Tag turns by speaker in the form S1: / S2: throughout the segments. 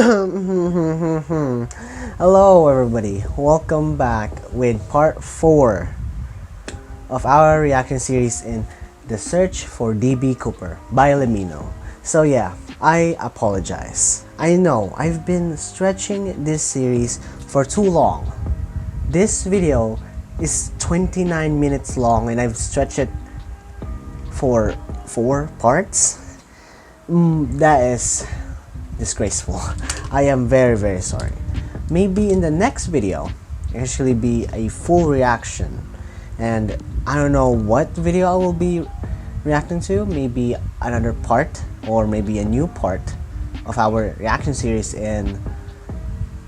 S1: Hello everybody, welcome back with part 4 of our reaction series in The Search for DB Cooper by LEMMiNO. So yeah, I apologize. I know I've been stretching this series for too long. This video is 29 minutes long and I've stretched it for 4 parts. That is disgraceful. I am very sorry. Maybe in the next video actually be a full reaction, and I don't know what video I will be reacting to. Maybe another part or maybe a new part of our reaction series in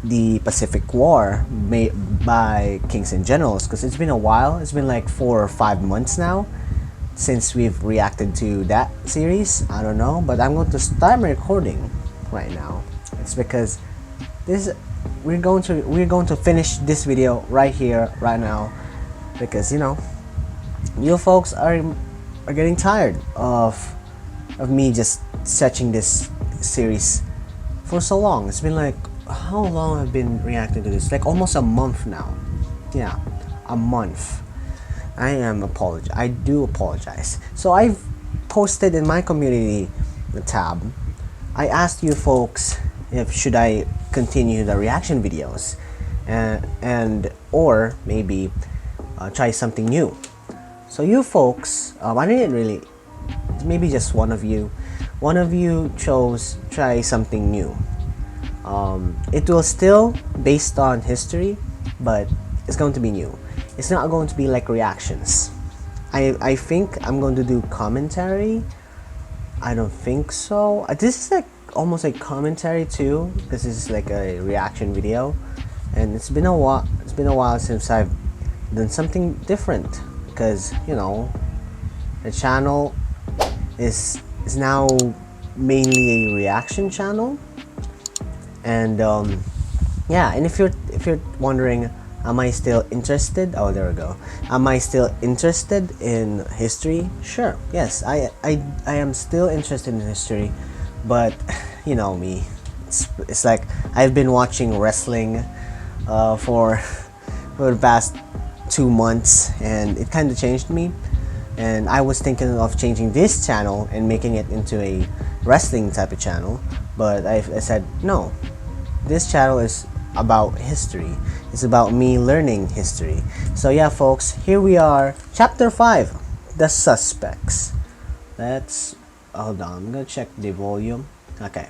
S1: the Pacific War made by Kings and Generals, because it's been a while. It's been like 4 or 5 months now since we've reacted to that series. I don't know, but I'm going to start my recording right now. It's because we're going to finish this video right here, right now, because you folks are getting tired of me just stretching this series for so long. It's been like, how long I've been reacting to this? Like almost a month now. Yeah, a month. I do apologize. So I've posted in my community tab. I asked you folks if should I continue the reaction videos and or maybe try something new. So you folks, I didn't really, maybe just one of you chose try something new. It will still based on history, but it's going to be new. It's not going to be like reactions. I think I'm going to do commentary. I don't think so. This is like almost like commentary too, because this is like a reaction video, and it's been a while. It's been a while since I've done something different, because the channel is now mainly a reaction channel, and yeah. And if you're wondering, am I still interested? Oh, there we go. Am I still interested in history? Sure. Yes, I am still interested in history, but you know me. It's like I've been watching wrestling for the past 2 months, and it kind of changed me. And I was thinking of changing this channel and making it into a wrestling type of channel, but I said no. This channel is about history. It's about me learning history. So yeah folks, here we are, chapter 5, The Suspects. Let's hold on, I'm gonna check the volume. Okay.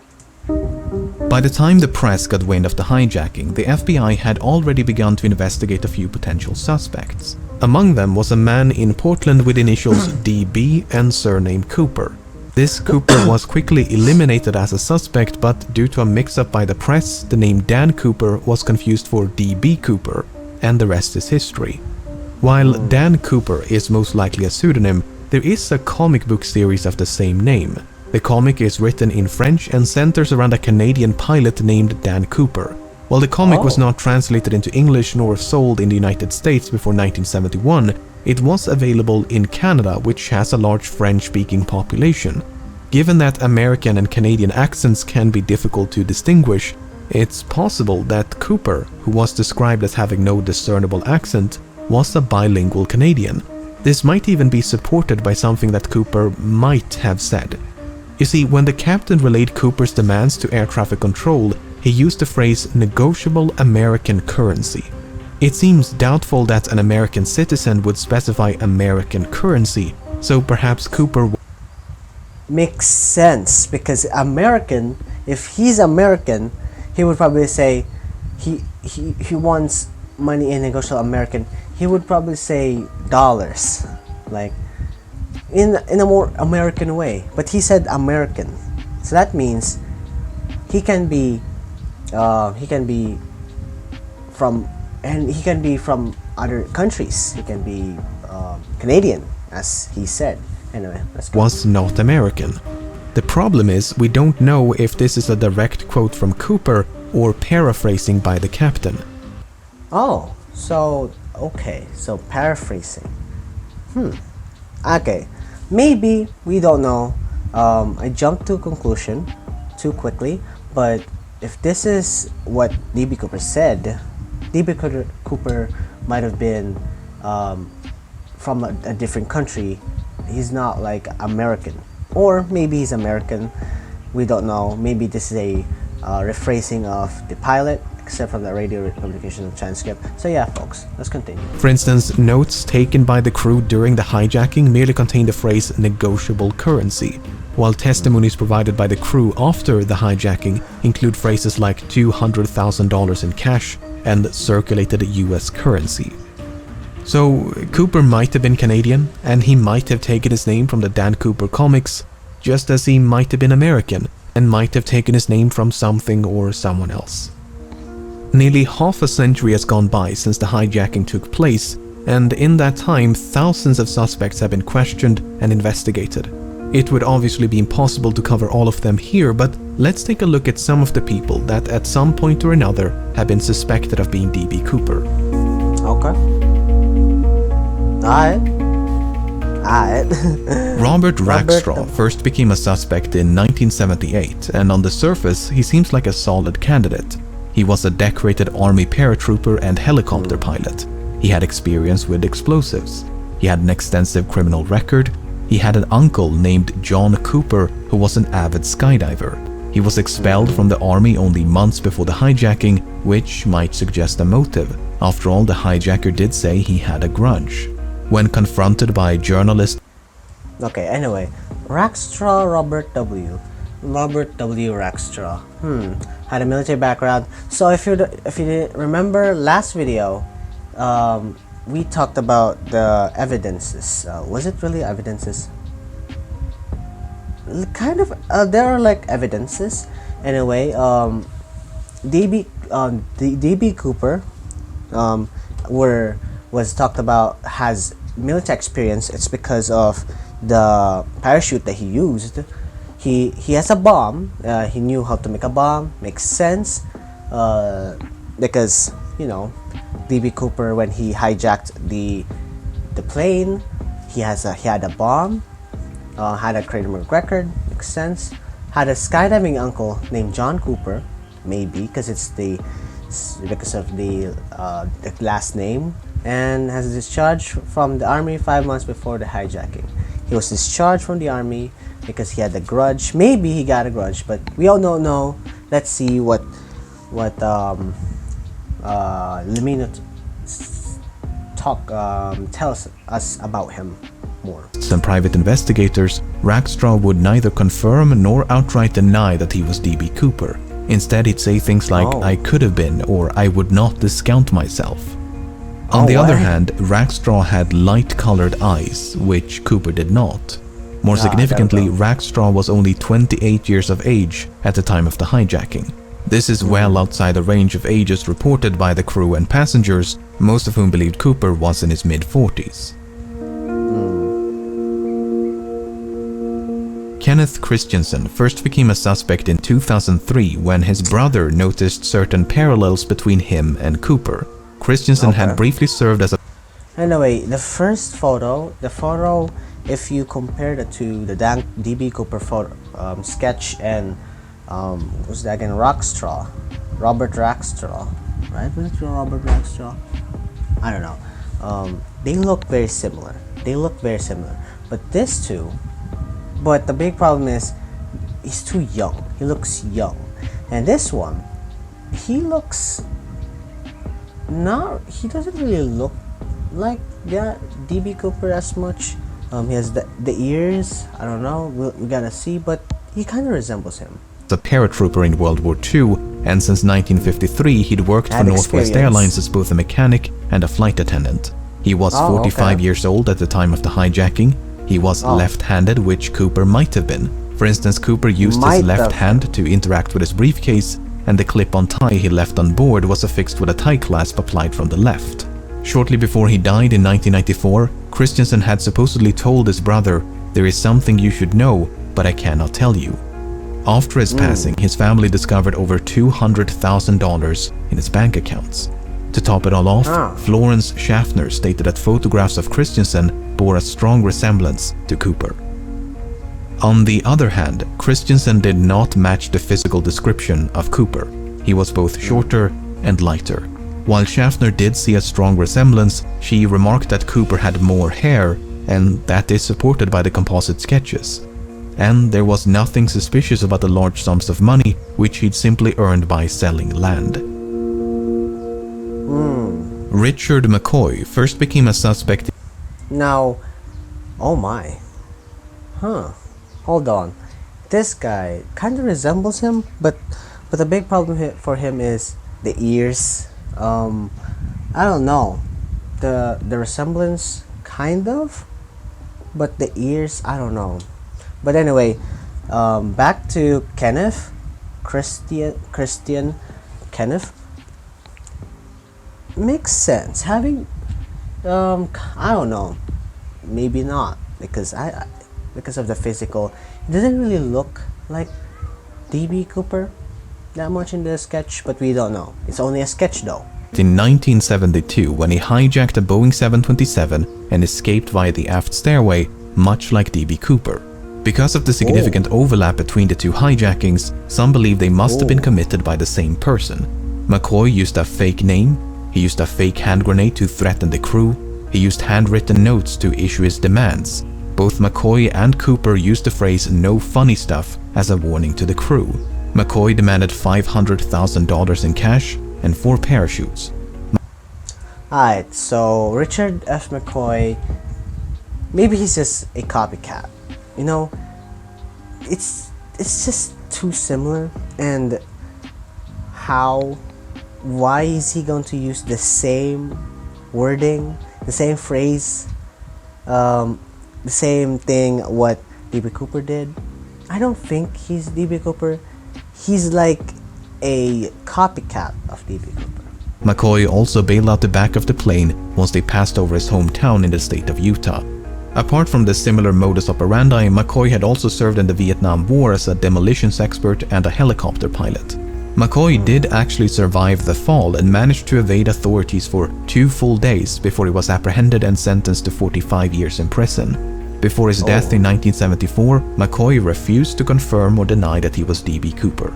S2: By the time the press got wind of the hijacking, the FBI had already begun to investigate a few potential suspects. Among them was a man in Portland with initials DB and surname Cooper. This Cooper was quickly eliminated as a suspect, but due to a mix-up by the press, the name Dan Cooper was confused for DB Cooper, and the rest is history. While Dan Cooper is most likely a pseudonym, there is a comic book series of the same name. The comic is written in French and centers around a Canadian pilot named Dan Cooper. While the comic was not translated into English nor sold in the United States before 1971, it was available in Canada, which has a large French-speaking population. Given that American and Canadian accents can be difficult to distinguish, it's possible that Cooper, who was described as having no discernible accent, was a bilingual Canadian. This might even be supported by something that Cooper might have said. You see, when the captain relayed Cooper's demands to air traffic control, he used the phrase negotiable American currency. It seems doubtful that an American citizen would specify American currency, so perhaps Cooper
S1: Makes sense, because American, if he's American, he would probably say he wants money in negotiable American. He would probably say dollars, like in a more American way, but he said American, so that means he can be from other countries. He can be Canadian, as he said. Anyway, let's go.
S2: Was not American. The problem is, we don't know if this is a direct quote from Cooper or paraphrasing by the captain.
S1: Oh, so okay, so paraphrasing. Okay, maybe, we don't know. I jumped to a conclusion too quickly, but if this is what D.B. Cooper said, D.B. Cooper might have been from a different country. He's not like American, or maybe he's American. We don't know. Maybe this is a rephrasing of the pilot, except from the radio communication transcript. So yeah, folks, let's continue.
S2: For instance, notes taken by the crew during the hijacking merely contain the phrase negotiable currency, while testimonies provided by the crew after the hijacking include phrases like $200,000 in cash and circulated US currency. So Cooper might have been Canadian, and he might have taken his name from the Dan Cooper comics, just as he might have been American and might have taken his name from something or someone else. Nearly half a century has gone by since the hijacking took place, and in that time thousands of suspects have been questioned and investigated. It would obviously be impossible to cover all of them here, but let's take a look at some of the people that at some point or another have been suspected of being D.B. Cooper.
S1: Okay. Alright.
S2: Robert Rackstraw first became a suspect in 1978, and on the surface he seems like a solid candidate. He was a decorated army paratrooper and helicopter pilot. He had experience with explosives. He had an extensive criminal record. He had an uncle named John Cooper who was an avid skydiver. He was expelled from the army only months before the hijacking, which might suggest a motive. After all, the hijacker did say he had a grudge. When confronted by journalists...
S1: Okay, anyway, Rackstraw Robert W. Rackstraw. Had a military background. So if you didn't remember last video, we talked about the evidences. Was it really evidences? Kind of. There are like evidences. Anyway, D.B. Cooper was talked about has military experience. It's because of the parachute that he used. He has a bomb. He knew how to make a bomb. Makes sense, because you know, D.B. Cooper, when he hijacked the plane, he had a bomb. Had a criminal record. Makes sense. Had a skydiving uncle named John Cooper, maybe because because of the last name, and has discharged from the army 5 months before the hijacking. He was discharged from the army because he had a grudge. Maybe he got a grudge, but we all don't know. Let's see what LEMMiNO tells us about him more.
S2: And private investigators, Rackstraw would neither confirm nor outright deny that he was D.B. Cooper. Instead, he'd say things like, I could have been, or I would not discount myself. On the other hand, Rackstraw had light-colored eyes, which Cooper did not. More significantly, Rackstraw was only 28 years of age at the time of the hijacking. This is well outside the range of ages reported by the crew and passengers, most of whom believed Cooper was in his mid-40s. Kenneth Christensen first became a suspect in 2003 when his brother noticed certain parallels between him and Cooper. Christensen had briefly served as a...
S1: Anyway, the first photo, if you compare it to the D.B. Cooper photo, sketch and what's that again? Robert Rackstraw, right? Was it Robert Rackstraw? I don't know. They look very similar. But this two, but the big problem is he's too young. He looks young, and this one, he looks not. He doesn't really look like D.B. Cooper as much. He has the ears. I don't know. We gotta see, but he kind of resembles him.
S2: A paratrooper in World War II, and since 1953 he'd worked for Northwest Airlines as both a mechanic and a flight attendant. He was 45 years old at the time of the hijacking. He was left-handed, which Cooper might have been. For instance, Cooper used his left hand to interact with his briefcase, and the clip-on tie he left on board was affixed with a tie clasp applied from the left. Shortly before he died in 1994, Christensen had supposedly told his brother, "There is something you should know, but I cannot tell you." After his passing, his family discovered over $200,000 in his bank accounts. To top it all off, Florence Schaffner stated that photographs of Christensen bore a strong resemblance to Cooper. On the other hand, Christensen did not match the physical description of Cooper. He was both shorter and lighter. While Schaffner did see a strong resemblance, she remarked that Cooper had more hair, and that is supported by the composite sketches. And there was nothing suspicious about the large sums of money which he'd simply earned by selling land. Richard McCoy first became a suspect.
S1: Now, oh my. Hold on. This guy kind of resembles him, but the big problem for him is the ears. I don't know. The resemblance kind of, but the ears, I don't know. But anyway, back to Kenneth, Christian Kenneth. Makes sense. Having, I don't know, maybe not, because because of the physical, it doesn't really look like DB Cooper that much in the sketch, but we don't know. It's only a sketch though.
S2: In 1972, when he hijacked a Boeing 727 and escaped via the aft stairway, much like DB Cooper. Because of the significant overlap between the two hijackings, some believe they must have been committed by the same person. McCoy used a fake name, he used a fake hand grenade to threaten the crew, he used handwritten notes to issue his demands. Both McCoy and Cooper used the phrase "no funny stuff" as a warning to the crew. McCoy demanded $500,000 in cash and 4 parachutes.
S1: Alright, so Richard F. McCoy, maybe he's just a copycat. You know, it's just too similar, and why is he going to use the same wording, the same phrase, the same thing what DB Cooper did? I don't think he's DB Cooper. He's like a copycat of DB Cooper.
S2: McCoy also bailed out the back of the plane once they passed over his hometown in the state of Utah. Apart from the similar modus operandi, McCoy had also served in the Vietnam War as a demolitions expert and a helicopter pilot. McCoy did actually survive the fall and managed to evade authorities for 2 full days before he was apprehended and sentenced to 45 years in prison. Before his death in 1974, McCoy refused to confirm or deny that he was DB Cooper.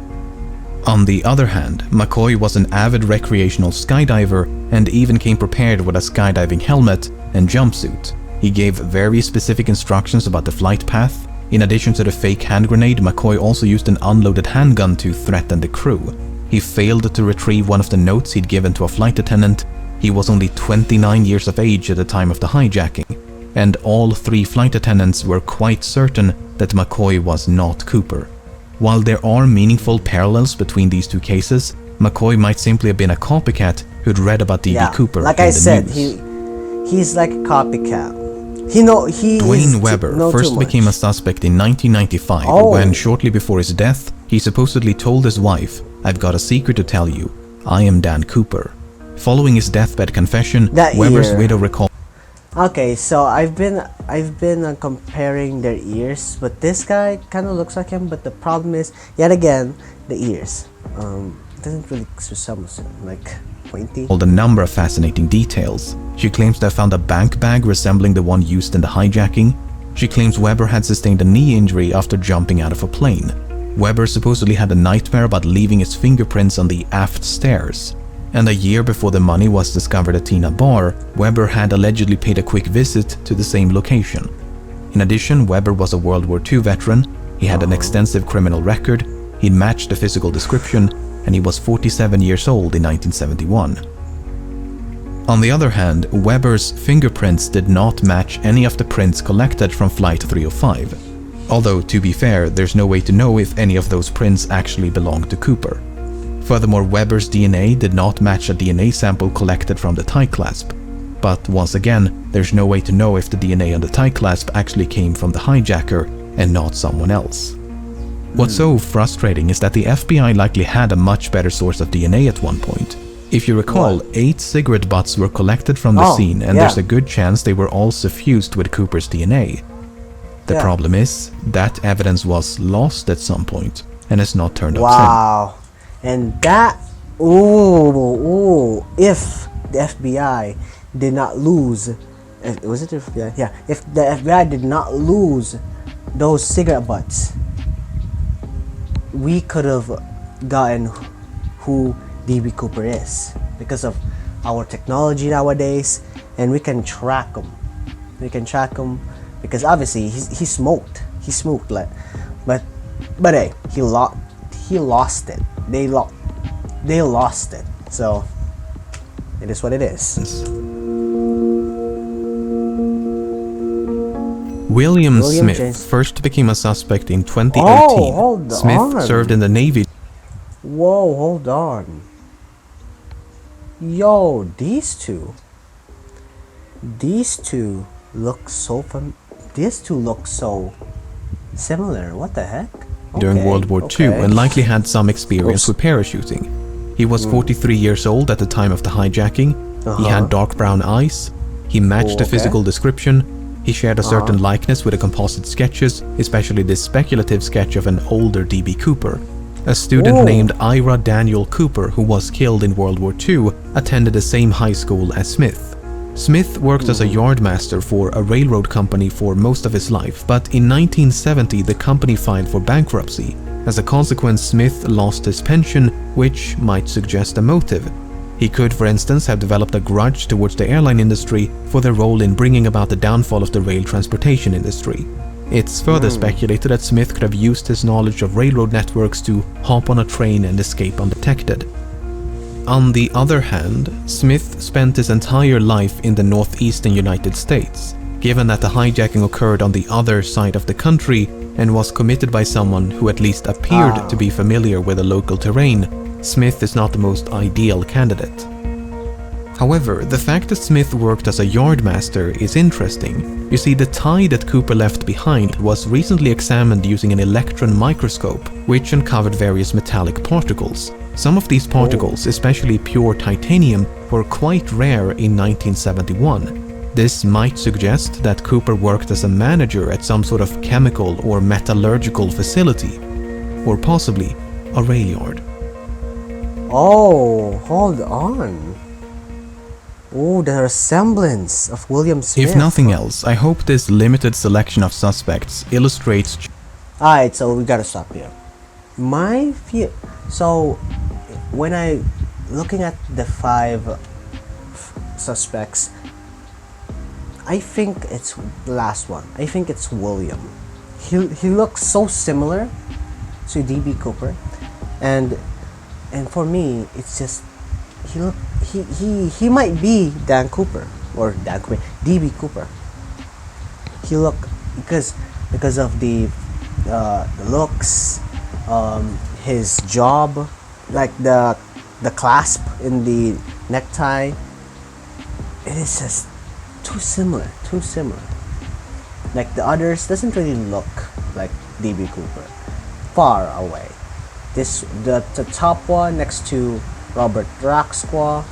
S2: On the other hand, McCoy was an avid recreational skydiver and even came prepared with a skydiving helmet and jumpsuit. He gave very specific instructions about the flight path. In addition to the fake hand grenade, McCoy also used an unloaded handgun to threaten the crew. He failed to retrieve one of the notes he'd given to a flight attendant. He was only 29 years of age at the time of the hijacking, and all 3 flight attendants were quite certain that McCoy was not Cooper. While there are meaningful parallels between these 2 cases, McCoy might simply have been a copycat who'd read about DB Cooper
S1: like
S2: in
S1: I
S2: the
S1: said,
S2: news.
S1: he's like a copycat.
S2: Dwayne Weber first became a suspect in 1995 when, shortly before his death, he supposedly told his wife, "I've got a secret to tell you. I am Dan Cooper." Following his deathbed confession, Weber's widow recalled.
S1: Okay, so I've been comparing their ears, but this guy kind of looks like him. But the problem is, yet again, the ears. It doesn't really resemble him, like pointy.
S2: A number of fascinating details. She claims to have found a bank bag resembling the one used in the hijacking. She claims Weber had sustained a knee injury after jumping out of a plane. Weber supposedly had a nightmare about leaving his fingerprints on the aft stairs. And a year before the money was discovered at Tina Bar, Weber had allegedly paid a quick visit to the same location. In addition, Weber was a World War II veteran, he had an extensive criminal record, he'd matched the physical description, and he was 47 years old in 1971. On the other hand, Weber's fingerprints did not match any of the prints collected from Flight 305. Although, to be fair, there's no way to know if any of those prints actually belonged to Cooper. Furthermore, Weber's DNA did not match a DNA sample collected from the tie clasp. But once again, there's no way to know if the DNA on the tie clasp actually came from the hijacker and not someone else. What's so frustrating is that the FBI likely had a much better source of DNA at one point. If you recall, 8 cigarette butts were collected from the scene, and there's a good chance they were all suffused with Cooper's DNA. The problem is, that evidence was lost at some point, and has not turned up since.
S1: Wow. And that, if the FBI did not lose, was it the FBI? Yeah, if the FBI did not lose those cigarette butts, we could have gotten who DB Cooper is because of our technology nowadays, and we can track him. We can track him because obviously he smoked. He smoked, like, but hey, he lost it. They lost it. So it is what it is.
S2: William Smith
S1: James.
S2: first became a suspect in 2018.
S1: Oh, hold
S2: Smith
S1: on.
S2: served in the Navy.
S1: Whoa, hold on. Yo, these two look so similar. What the heck?
S2: During
S1: Okay,
S2: World War II
S1: okay.
S2: and likely had some experience
S1: Oops.
S2: with parachuting. He was 43 years old at the time of the hijacking. He had dark brown eyes. He matched the
S1: Okay.
S2: physical description. He shared a certain likeness with the composite sketches, especially this speculative sketch of an older D.B. Cooper. A student
S1: Oh.
S2: named Ira Daniel Cooper, who was killed in World War II, attended the same high school as Smith. Smith worked as a yardmaster for a railroad company for most of his life, but in 1970 the company filed for bankruptcy. As a consequence, Smith lost his pension, which might suggest a motive. He could, for instance, have developed a grudge towards the airline industry for their role in bringing about the downfall of the rail transportation industry. It's further speculated that Smith could have used his knowledge of railroad networks to hop on a train and escape undetected. On the other hand, Smith spent his entire life in the northeastern United States. Given that the hijacking occurred on the other side of the country and was committed by someone who at least appeared to be familiar with the local terrain, Smith is not the most ideal candidate. However, the fact that Smith worked as a yardmaster is interesting. You see, the tie that Cooper left behind was recently examined using an electron microscope, which uncovered various metallic particles. Some of these particles, especially pure titanium, were quite rare in 1971. This might suggest that Cooper worked as a manager at some sort of chemical or metallurgical facility, or possibly a rail yard.
S1: Oh, hold on. Oh, the resemblance of William Smith.
S2: If nothing else, I hope this limited selection of suspects illustrates.
S1: Alright, so we gotta stop here. So, when I looking at the 5 suspects, I think it's the last one. I think it's William. He looks so similar to DB Cooper, and for me, it's just he might be Dan Cooper or DB Cooper. He look because of the looks, his job, like the clasp in the necktie. It is just too similar. Like the others doesn't really look like DB Cooper. Far away. The top one next to Robert Raxqua,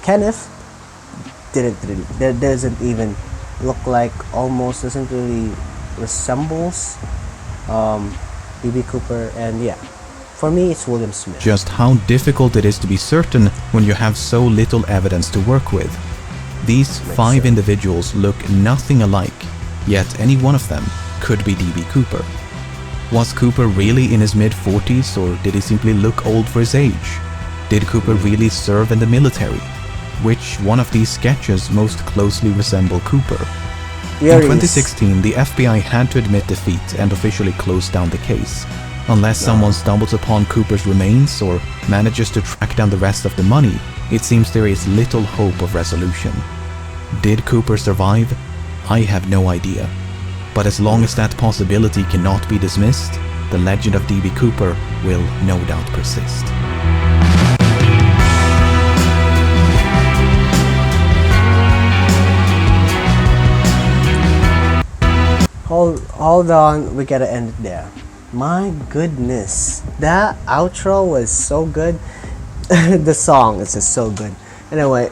S1: Kenneth doesn't even look like, almost doesn't really resembles DB Cooper, and yeah, for me it's William Smith.
S2: Just how difficult it is to be certain when you have so little evidence to work with. These 5 individuals look nothing alike, yet any one of them could be DB Cooper. Was Cooper really in his mid-40s, or did he simply look old for his age? Did Cooper really serve in the military? Which one of these sketches most closely resemble Cooper? In 2016, the FBI had to admit defeat and officially close down the case. Unless someone stumbles upon Cooper's remains or manages to track down the rest of the money, it seems there is little hope of resolution. Did Cooper survive? I have no idea. But as long as that possibility cannot be dismissed, the legend of DB Cooper will no doubt persist.
S1: Hold on, we gotta end it there. My goodness, that outro was so good. The song is just so good. Anyway,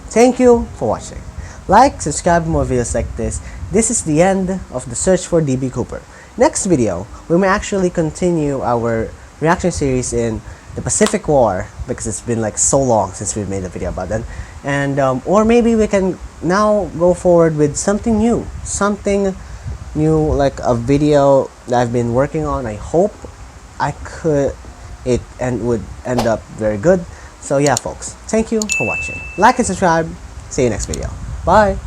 S1: thank you for watching. Like, subscribe for more videos like this. This is the end of the search for DB Cooper. Next video, we may actually continue our reaction series in the Pacific War, because it's been like so long since we made a video about that. And or maybe we can now go forward with something new, something like a video that I've been working on. I hope it would end up very good. So yeah, folks, thank you for watching. Like and subscribe. See you next video. Bye.